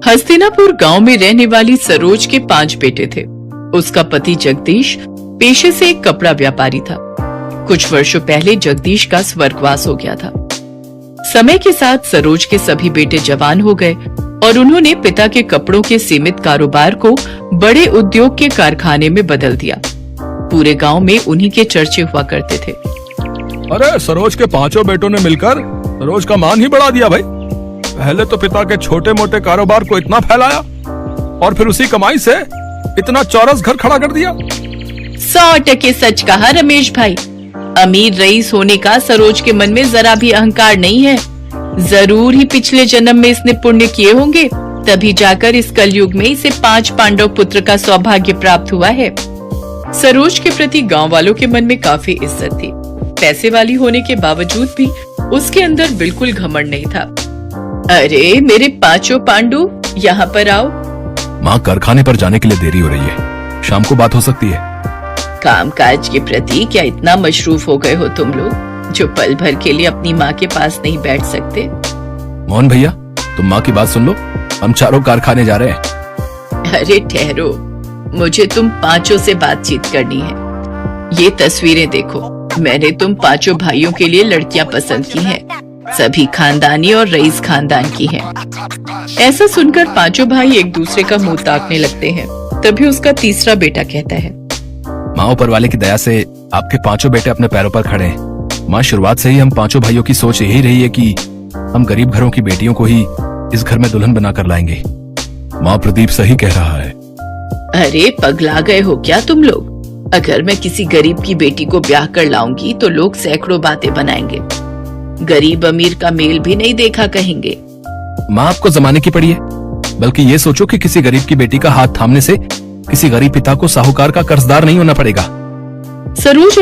हस्तिनापुर गांव में रहने वाली सरोज के 5 बेटे थे। उसका पति जगदीश पेशे से एक कपड़ा व्यापारी था। कुछ वर्षों पहले जगदीश का स्वर्गवास हो गया था। समय के साथ सरोज के सभी बेटे जवान हो गए और उन्होंने पिता के कपड़ों के सीमित कारोबार को बड़े उद्योग के कारखाने में बदल दिया। पूरे गांव में उन्हीं के चर्चे हुआ करते थे। अरे सरोज के 5 बेटों ने मिलकर सरोज का मान ही बढ़ा दिया भाई। पहले तो पिता के छोटे मोटे कारोबार को इतना फैलाया और फिर उसी कमाई से इतना चौरस घर खड़ा कर दिया। 100% सच कहा रमेश भाई। अमीर रईस होने का सरोज के मन में जरा भी अहंकार नहीं है। जरूर ही पिछले जन्म में इसने पुण्य किए होंगे, तभी जाकर इस कलयुग में इसे 5 पांडव पुत्र का सौभाग्य प्राप्त हुआ है। सरोज के प्रति गांव वालों के मन में काफी इज्जत थी। पैसे वाली होने के बावजूद भी उसके अंदर बिल्कुल घमंड नहीं था। अरे मेरे 5 पांडु, यहाँ पर आओ। माँ, कारखाने पर जाने के लिए देरी हो रही है, शाम को बात हो सकती है। कामकाज के प्रति क्या इतना मशरूफ हो गए हो तुम लोग, जो पल भर के लिए अपनी माँ के पास नहीं बैठ सकते? मोहन भैया, तुम माँ की बात सुन लो, हम चारों कारखाने जा रहे हैं। अरे ठहरो, मुझे तुम 5 से बातचीत करनी है। ये तस्वीरें देखो, मैंने तुम 5 भाइयों के लिए लड़कियां पसंद की हैं। सभी खानदानी और रईस खानदान की हैं। ऐसा सुनकर 5 भाई एक दूसरे का मुंह ताकने लगते हैं। तभी उसका तीसरा बेटा कहता है, माँ, ऊपर वाले की दया से आपके 5 बेटे अपने पैरों पर खड़े हैं। माँ, शुरुआत से ही हम 5 भाइयों की सोच यही रही है कि हम गरीब घरों की बेटियों को ही इस घर में दुल्हन बनाकर लाएंगे। माँ, प्रदीप सही कह रहा है। अरे पगला गए हो क्या तुम लोग? अगर मैं किसी गरीब की बेटी को ब्याह कर लाऊंगी तो लोग सैकड़ों बातें बनाएंगे। गरीब अमीर का मेल भी नहीं देखा कहेंगे। माँ, आपको जमाने की पड़ी है, बल्कि ये सोचो कि किसी गरीब की बेटी का हाथ थामने से किसी गरीब पिता को साहूकार का कर्जदार नहीं होना पड़ेगा। सरोज